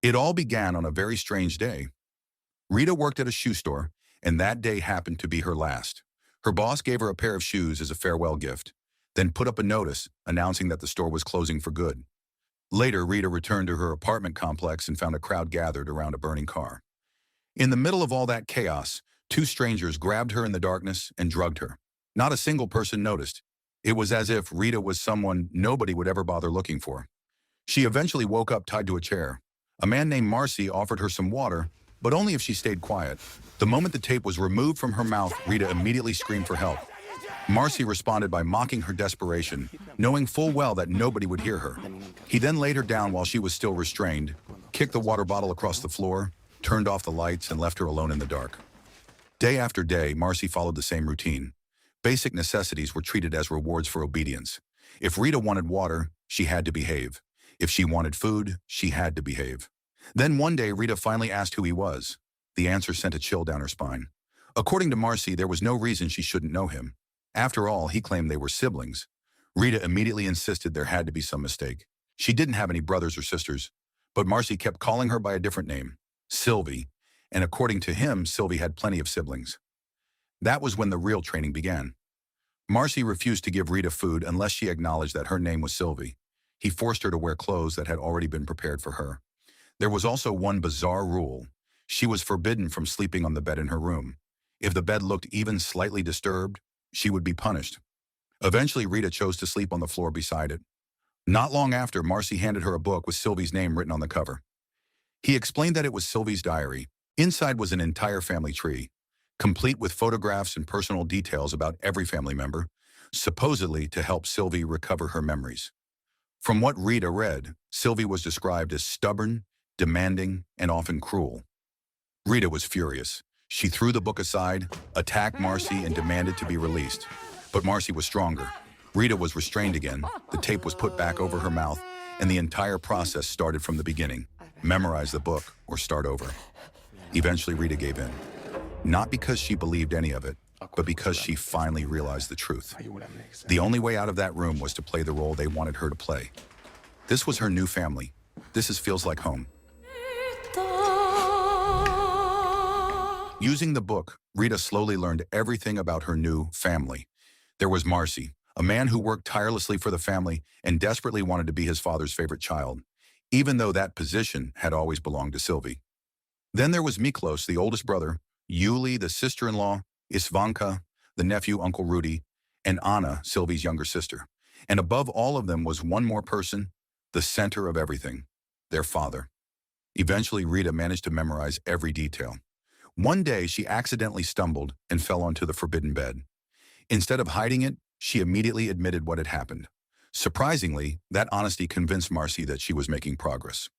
It all began on a very strange day. Rita worked at a shoe store, and that day happened to be her last. Her boss gave her a pair of shoes as a farewell gift, then put up a notice announcing that the store was closing for good. Later, Rita returned to her apartment complex and found a crowd gathered around a burning car. In the middle of all that chaos, two strangers grabbed her in the darkness and drugged her. Not a single person noticed. It was as if Rita was someone nobody would ever bother looking for. She eventually woke up tied to a chair. A man named Marcy offered her some water, but only if she stayed quiet. The moment the tape was removed from her mouth, Rita immediately screamed for help. Marcy responded by mocking her desperation, knowing full well that nobody would hear her. He then laid her down while she was still restrained, kicked the water bottle across the floor, turned off the lights, and left her alone in the dark. Day after day, Marcy followed the same routine. Basic necessities were treated as rewards for obedience. If Rita wanted water, she had to behave. If she wanted food, she had to behave. Then one day, Rita finally asked who he was. The answer sent a chill down her spine. According to Marcy, there was no reason she shouldn't know him. After all, he claimed they were siblings. Rita immediately insisted there had to be some mistake. She didn't have any brothers or sisters, but Marcy kept calling her by a different name, Sylvie, and according to him, Sylvie had plenty of siblings. That was when the real training began. Marcy refused to give Rita food unless she acknowledged that her name was Sylvie. He forced her to wear clothes that had already been prepared for her. There was also one bizarre rule. She was forbidden from sleeping on the bed in her room. If the bed looked even slightly disturbed, she would be punished. Eventually, Rita chose to sleep on the floor beside it. Not long after, Marcy handed her a book with Sylvie's name written on the cover. He explained that it was Sylvie's diary. Inside was an entire family tree, complete with photographs and personal details about every family member, supposedly to help Sylvie recover her memories. From what Rita read, Sylvie was described as stubborn, demanding, and often cruel. Rita was furious. She threw the book aside, attacked Marcy, and demanded to be released. But Marcy was stronger. Rita was restrained again, the tape was put back over her mouth, and the entire process started from the beginning. Memorize the book or start over. Eventually, Rita gave in. Not because she believed any of it, but because she finally realized the truth. The only way out of that room was to play the role they wanted her to play. This was her new family. Feels like home. Using the book, Rita slowly learned everything about her new family. There was Marcy, a man who worked tirelessly for the family and desperately wanted to be his father's favorite child, even though that position had always belonged to Sylvie. Then there was Miklos, the oldest brother, Yuli, the sister-in-law, Isvanka, the nephew, Uncle Rudy, and Anna, Sylvie's younger sister. And above all of them was one more person, the center of everything, their father. Eventually, Rita managed to memorize every detail. One day, she accidentally stumbled and fell onto the forbidden bed. Instead of hiding it, she immediately admitted what had happened. Surprisingly, that honesty convinced Marcy that she was making progress.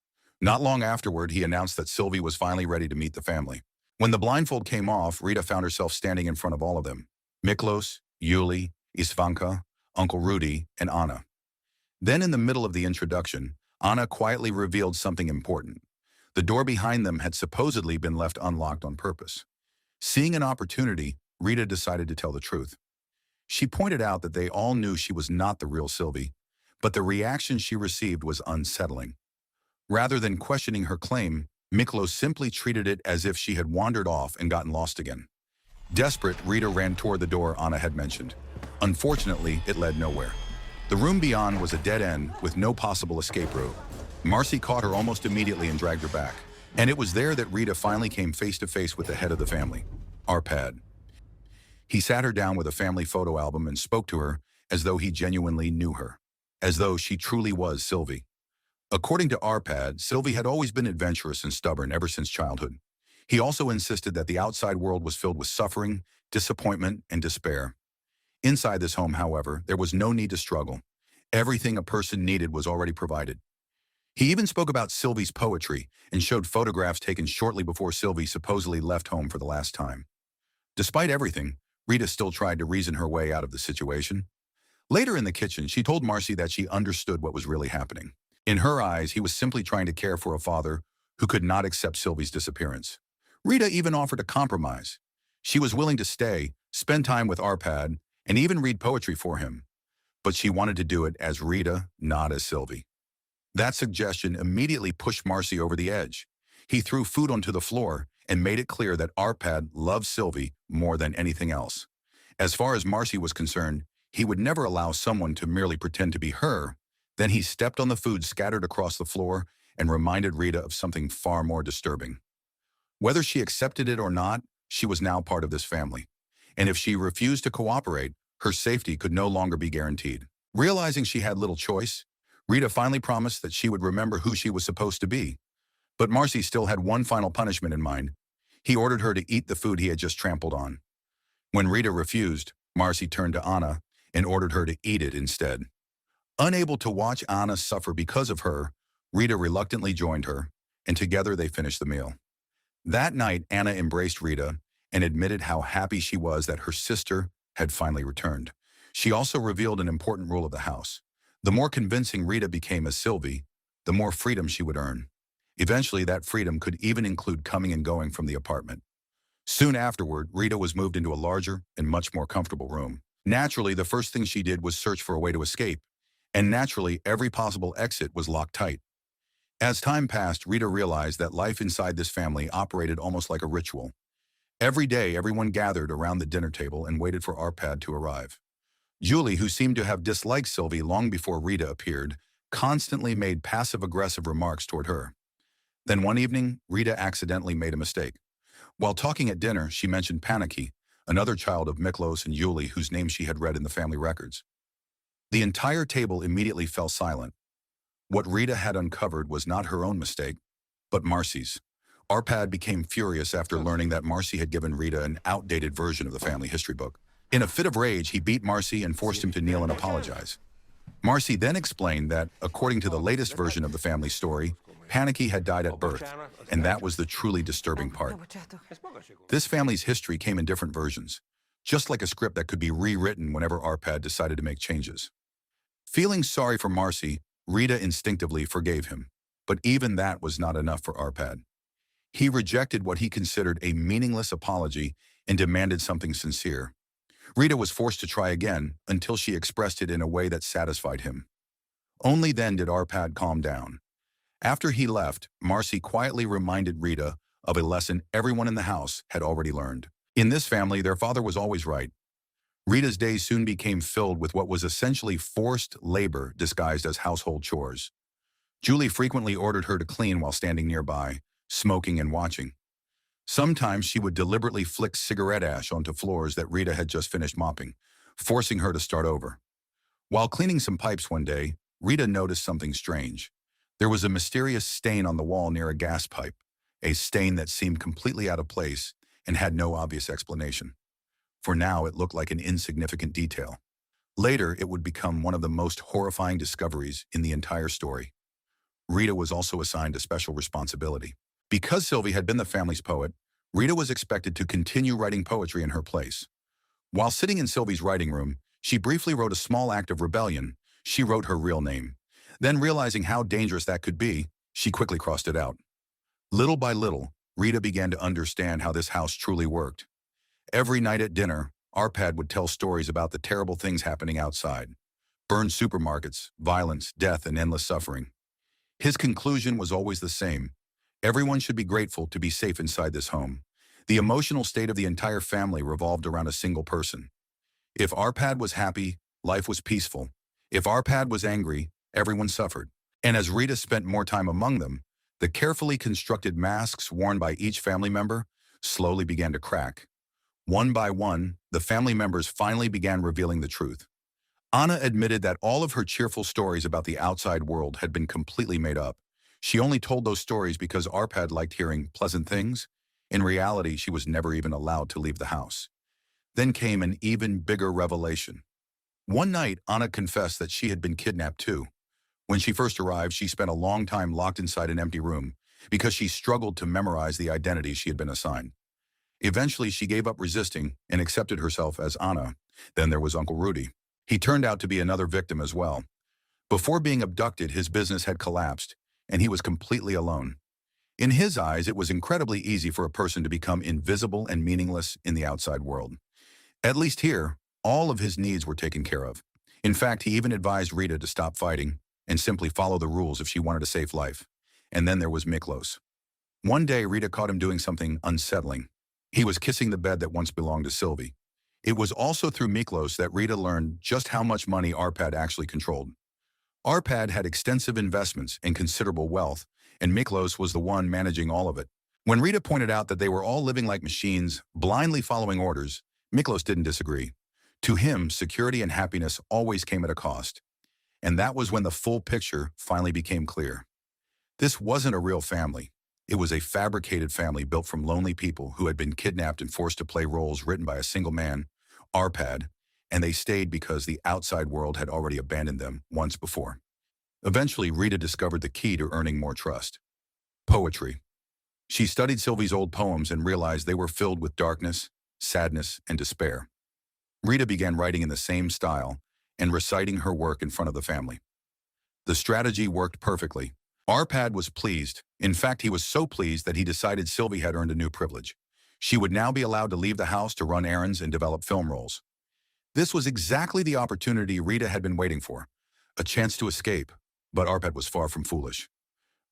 Not long afterward, he announced that Sylvie was finally ready to meet the family. When the blindfold came off, Rita found herself standing in front of all of them. Miklos, Yuli, Isvanka, Uncle Rudy, and Anna. Then in the middle of the introduction, Anna quietly revealed something important. The door behind them had supposedly been left unlocked on purpose. Seeing an opportunity, Rita decided to tell the truth. She pointed out that they all knew she was not the real Sylvie, but the reaction she received was unsettling. Rather than questioning her claim, Miklos simply treated it as if she had wandered off and gotten lost again. Desperate, Rita ran toward the door Anna had mentioned. Unfortunately, it led nowhere. The room beyond was a dead end with no possible escape route. Marcy caught her almost immediately and dragged her back. And it was there that Rita finally came face to face with the head of the family, Arpad. He sat her down with a family photo album and spoke to her as though he genuinely knew her, as though she truly was Sylvie. According to Arpad, Sylvie had always been adventurous and stubborn ever since childhood. He also insisted that the outside world was filled with suffering, disappointment, and despair. Inside this home, however, there was no need to struggle. Everything a person needed was already provided. He even spoke about Sylvie's poetry and showed photographs taken shortly before Sylvie supposedly left home for the last time. Despite everything, Rita still tried to reason her way out of the situation. Later in the kitchen, she told Marcy that she understood what was really happening. In her eyes, he was simply trying to care for a father who could not accept Sylvie's disappearance. Rita even offered a compromise. She was willing to stay, spend time with Arpad, and even read poetry for him. But she wanted to do it as Rita, not as Sylvie. That suggestion immediately pushed Marcy over the edge. He threw food onto the floor and made it clear that Arpad loved Sylvie more than anything else. As far as Marcy was concerned, he would never allow someone to merely pretend to be her. Then he stepped on the food scattered across the floor and reminded Rita of something far more disturbing. Whether she accepted it or not, she was now part of this family. And if she refused to cooperate, her safety could no longer be guaranteed. Realizing she had little choice, Rita finally promised that she would remember who she was supposed to be. But Marcy still had one final punishment in mind. He ordered her to eat the food he had just trampled on. When Rita refused, Marcy turned to Anna and ordered her to eat it instead. Unable to watch Anna suffer because of her, Rita reluctantly joined her, and together they finished the meal. That night, Anna embraced Rita and admitted how happy she was that her sister had finally returned. She also revealed an important rule of the house. The more convincing Rita became as Sylvie, the more freedom she would earn. Eventually, that freedom could even include coming and going from the apartment. Soon afterward, Rita was moved into a larger and much more comfortable room. Naturally, the first thing she did was search for a way to escape, and naturally, every possible exit was locked tight. As time passed, Rita realized that life inside this family operated almost like a ritual. Every day, everyone gathered around the dinner table and waited for Arpad to arrive. Julie, who seemed to have disliked Sylvie long before Rita appeared, constantly made passive-aggressive remarks toward her. Then one evening, Rita accidentally made a mistake. While talking at dinner, she mentioned Panicky, another child of Miklos and Julie whose name she had read in the family records. The entire table immediately fell silent. What Rita had uncovered was not her own mistake, but Marcy's. Arpad became furious after learning that Marcy had given Rita an outdated version of the family history book. In a fit of rage, he beat Marcy and forced him to kneel and apologize. Marcy then explained that, according to the latest version of the family story, Panicky had died at birth, and that was the truly disturbing part. This family's history came in different versions, just like a script that could be rewritten whenever Arpad decided to make changes. Feeling sorry for Marcy, Rita instinctively forgave him, but even that was not enough for Arpad. He rejected what he considered a meaningless apology and demanded something sincere. Rita was forced to try again until she expressed it in a way that satisfied him. Only then did Arpad calm down. After he left, Marcy quietly reminded Rita of a lesson everyone in the house had already learned. In this family, their father was always right. Rita's days soon became filled with what was essentially forced labor disguised as household chores. Julie frequently ordered her to clean while standing nearby, smoking and watching. Sometimes she would deliberately flick cigarette ash onto floors that Rita had just finished mopping, forcing her to start over. While cleaning some pipes one day, Rita noticed something strange. There was a mysterious stain on the wall near a gas pipe, a stain that seemed completely out of place and had no obvious explanation. For now, it looked like an insignificant detail. Later, it would become one of the most horrifying discoveries in the entire story. Rita was also assigned a special responsibility. Because Sylvie had been the family's poet, Rita was expected to continue writing poetry in her place. While sitting in Sylvie's writing room, she briefly wrote a small act of rebellion. She wrote her real name. Then, realizing how dangerous that could be, she quickly crossed it out. Little by little, Rita began to understand how this house truly worked. Every night at dinner, Arpad would tell stories about the terrible things happening outside. Burned supermarkets, violence, death, and endless suffering. His conclusion was always the same. Everyone should be grateful to be safe inside this home. The emotional state of the entire family revolved around a single person. If Arpad was happy, life was peaceful. If Arpad was angry, everyone suffered. And as Rita spent more time among them, the carefully constructed masks worn by each family member slowly began to crack. One by one, the family members finally began revealing the truth. Anna admitted that all of her cheerful stories about the outside world had been completely made up. She only told those stories because Arpad liked hearing pleasant things. In reality, she was never even allowed to leave the house. Then came an even bigger revelation. One night, Anna confessed that she had been kidnapped too. When she first arrived, she spent a long time locked inside an empty room because she struggled to memorize the identity she had been assigned. Eventually, she gave up resisting and accepted herself as Anna. Then there was Uncle Rudy. He turned out to be another victim as well. Before being abducted, his business had collapsed, and he was completely alone. In his eyes, it was incredibly easy for a person to become invisible and meaningless in the outside world. At least here, all of his needs were taken care of. In fact, he even advised Rita to stop fighting and simply follow the rules if she wanted a safe life. And then there was Miklos. One day, Rita caught him doing something unsettling. He was kissing the bed that once belonged to Sylvie. It was also through Miklos that Rita learned just how much money Arpad actually controlled. Arpad had extensive investments and considerable wealth, and Miklos was the one managing all of it. When Rita pointed out that they were all living like machines, blindly following orders, Miklos didn't disagree. To him, security and happiness always came at a cost. And that was when the full picture finally became clear. This wasn't a real family. It was a fabricated family built from lonely people who had been kidnapped and forced to play roles written by a single man, Arpad, and they stayed because the outside world had already abandoned them once before. Eventually, Rita discovered the key to earning more trust: poetry. She studied Sylvie's old poems and realized they were filled with darkness, sadness, and despair. Rita began writing in the same style and reciting her work in front of the family. The strategy worked perfectly. Arpad was pleased. In fact, he was so pleased that he decided Sylvie had earned a new privilege. She would now be allowed to leave the house to run errands and develop film roles. This was exactly the opportunity Rita had been waiting for, a chance to escape, but Arpad was far from foolish.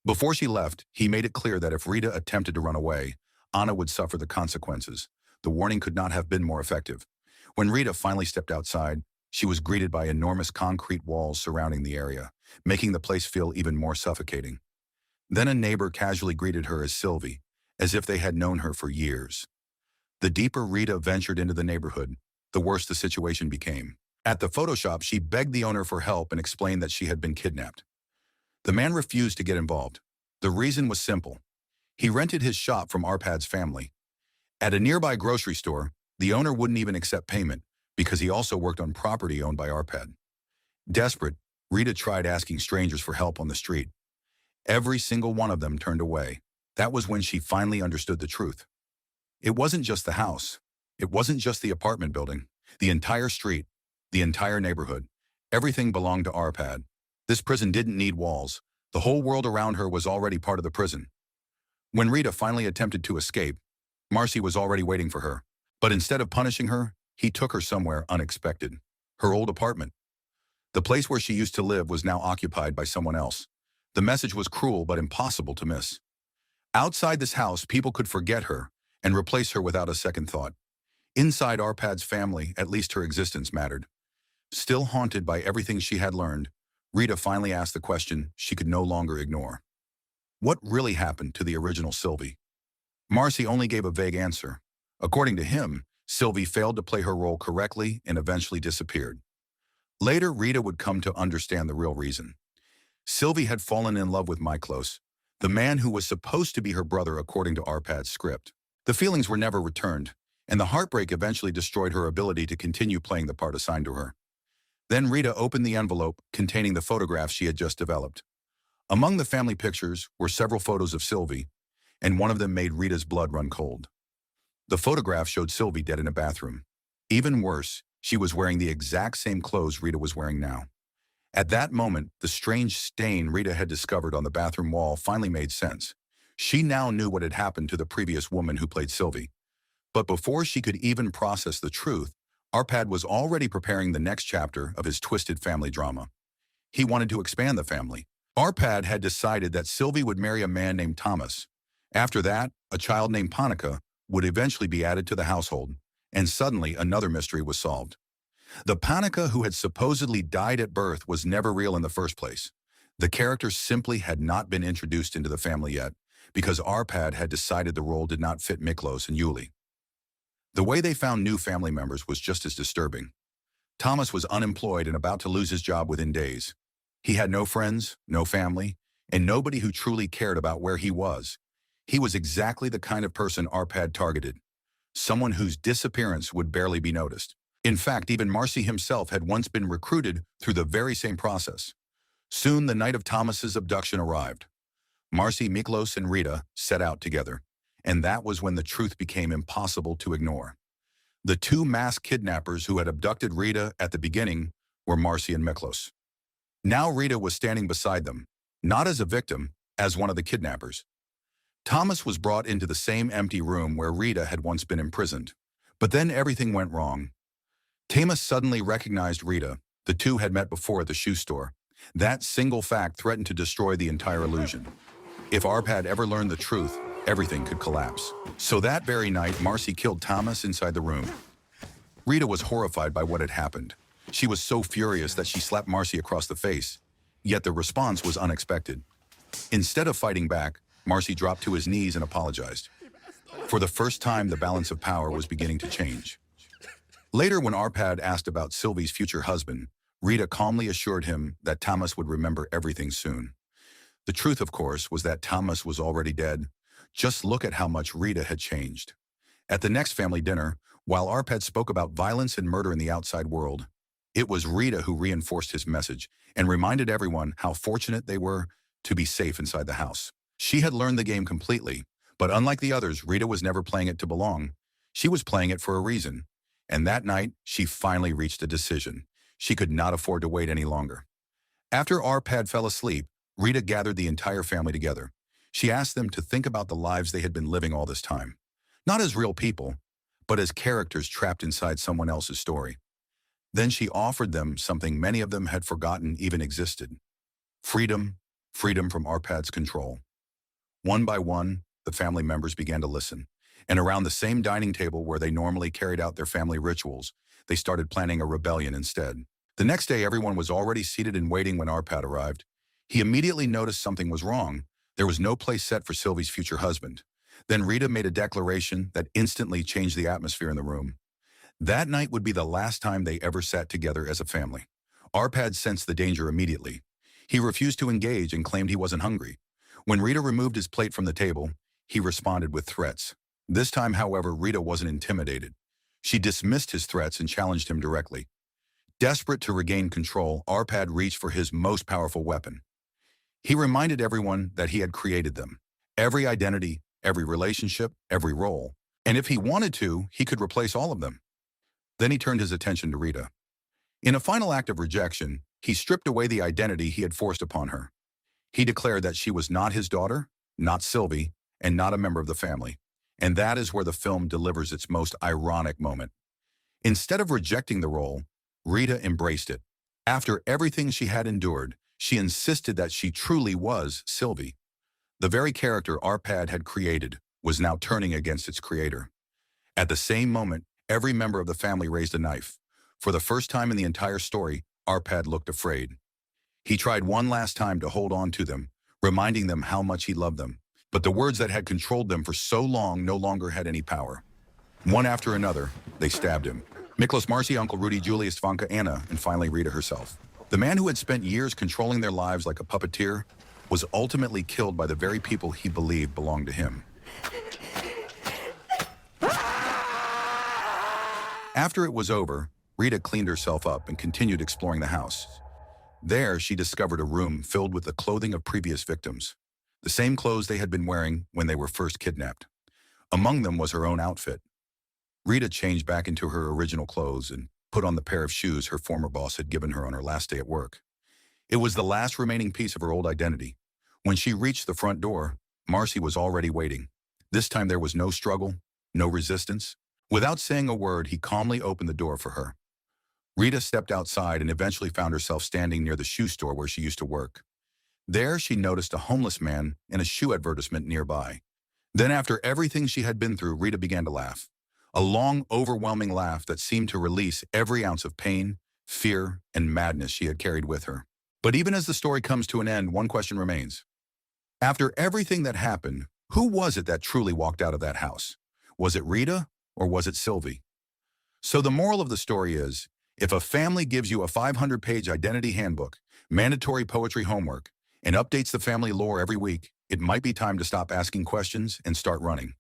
Before she left, he made it clear that if Rita attempted to run away, Anna would suffer the consequences. The warning could not have been more effective. When Rita finally stepped outside, she was greeted by enormous concrete walls surrounding the area, making the place feel even more suffocating. Then a neighbor casually greeted her as Sylvie, as if they had known her for years. The deeper Rita ventured into the neighborhood, the worse the situation became. At the photo shop, she begged the owner for help and explained that she had been kidnapped. The man refused to get involved. The reason was simple. He rented his shop from Arpad's family. At a nearby grocery store, the owner wouldn't even accept payment because he also worked on property owned by Arpad. Desperate, Rita tried asking strangers for help on the street. Every single one of them turned away. That was when she finally understood the truth. It wasn't just the house. It wasn't just the apartment building. The entire street, the entire neighborhood, everything belonged to Arpad. This prison didn't need walls. The whole world around her was already part of the prison. When Rita finally attempted to escape, Marcy was already waiting for her. But instead of punishing her, he took her somewhere unexpected. Her old apartment. The place where she used to live was now occupied by someone else. The message was cruel but impossible to miss. Outside this house, people could forget her and replace her without a second thought. Inside Arpad's family, at least her existence mattered. Still haunted by everything she had learned, Rita finally asked the question she could no longer ignore. What really happened to the original Sylvie? Marcy only gave a vague answer. According to him, Sylvie failed to play her role correctly and eventually disappeared. Later, Rita would come to understand the real reason. Sylvie had fallen in love with Miklos, the man who was supposed to be her brother according to Arpad's script. The feelings were never returned, and the heartbreak eventually destroyed her ability to continue playing the part assigned to her. Then Rita opened the envelope containing the photographs she had just developed. Among the family pictures were several photos of Sylvie, and one of them made Rita's blood run cold. The photograph showed Sylvie dead in a bathroom. Even worse, she was wearing the exact same clothes Rita was wearing now. At that moment, the strange stain Rita had discovered on the bathroom wall finally made sense. She now knew what had happened to the previous woman who played Sylvie. But before she could even process the truth, Arpad was already preparing the next chapter of his twisted family drama. He wanted to expand the family. Arpad had decided that Sylvie would marry a man named Thomas. After that, a child named Panica would eventually be added to the household, and suddenly another mystery was solved. The Panica who had supposedly died at birth was never real in the first place. The character simply had not been introduced into the family yet, because Arpad had decided the role did not fit Miklos and Yuli. The way they found new family members was just as disturbing. Thomas was unemployed and about to lose his job within days. He had no friends, no family, and nobody who truly cared about where he was. He was exactly the kind of person Arpad targeted, someone whose disappearance would barely be noticed. In fact, even Marcy himself had once been recruited through the very same process. Soon, the night of Thomas's abduction arrived. Marcy, Miklos, and Rita set out together, and that was when the truth became impossible to ignore. The two masked kidnappers who had abducted Rita at the beginning were Marcy and Miklos. Now Rita was standing beside them, not as a victim, as one of the kidnappers. Thomas was brought into the same empty room where Rita had once been imprisoned. But then everything went wrong. Thomas suddenly recognized Rita. The two had met before at the shoe store. That single fact threatened to destroy the entire illusion. If Arpad ever learned the truth, everything could collapse. So that very night, Marcy killed Thomas inside the room. Rita was horrified by what had happened. She was so furious that she slapped Marcy across the face. Yet the response was unexpected. Instead of fighting back, Marcy dropped to his knees and apologized. For the first time, the balance of power was beginning to change. Later, when Arpad asked about Sylvie's future husband, Rita calmly assured him that Thomas would remember everything soon. The truth, of course, was that Thomas was already dead. Just look at how much Rita had changed. At the next family dinner, while Arpad spoke about violence and murder in the outside world, it was Rita who reinforced his message and reminded everyone how fortunate they were to be safe inside the house. She had learned the game completely, but unlike the others, Rita was never playing it to belong. She was playing it for a reason. And that night, she finally reached a decision. She could not afford to wait any longer. After Arpad fell asleep, Rita gathered the entire family together. She asked them to think about the lives they had been living all this time. Not as real people, but as characters trapped inside someone else's story. Then she offered them something many of them had forgotten even existed. Freedom, freedom from Arpad's control. One by one, the family members began to listen. And around the same dining table where they normally carried out their family rituals, they started planning a rebellion instead. The next day, everyone was already seated and waiting when Arpad arrived. He immediately noticed something was wrong. There was no place set for Sylvie's future husband. Then Rita made a declaration that instantly changed the atmosphere in the room. That night would be the last time they ever sat together as a family. Arpad sensed the danger immediately. He refused to engage and claimed he wasn't hungry. When Rita removed his plate from the table, he responded with threats. This time, however, Rita wasn't intimidated. She dismissed his threats and challenged him directly. Desperate to regain control, Arpad reached for his most powerful weapon. He reminded everyone that he had created them. Every identity, every relationship, every role. And if he wanted to, he could replace all of them. Then he turned his attention to Rita. In a final act of rejection, he stripped away the identity he had forced upon her. He declared that she was not his daughter, not Sylvie, and not a member of the family. And that is where the film delivers its most ironic moment. Instead of rejecting the role, Rita embraced it. After everything she had endured, she insisted that she truly was Sylvie. The very character Arpad had created was now turning against its creator. At the same moment, every member of the family raised a knife. For the first time in the entire story, Arpad looked afraid. He tried one last time to hold on to them, reminding them how much he loved them. But the words that had controlled them for so long no longer had any power. One after another, they stabbed him. Miklos, Marcy, Uncle Rudy, Julius, Vanka, Anna, and finally Rita herself. The man who had spent years controlling their lives like a puppeteer was ultimately killed by the very people he believed belonged to him. After it was over, Rita cleaned herself up and continued exploring the house. There, she discovered a room filled with the clothing of previous victims. The same clothes they had been wearing when they were first kidnapped. Among them was her own outfit. Rita changed back into her original clothes and put on the pair of shoes her former boss had given her on her last day at work. It was the last remaining piece of her old identity. When she reached the front door, Marcy was already waiting. This time there was no struggle, no resistance. Without saying a word, he calmly opened the door for her. Rita stepped outside and eventually found herself standing near the shoe store where she used to work. There, she noticed a homeless man and a shoe advertisement nearby. Then, after everything she had been through, Rita began to laugh. A long, overwhelming laugh that seemed to release every ounce of pain, fear, and madness she had carried with her. But even as the story comes to an end, one question remains. After everything that happened, who was it that truly walked out of that house? Was it Rita, or was it Sylvie? So the moral of the story is, if a family gives you a 500-page identity handbook, mandatory poetry homework, and updates the family lore every week, it might be time to stop asking questions and start running.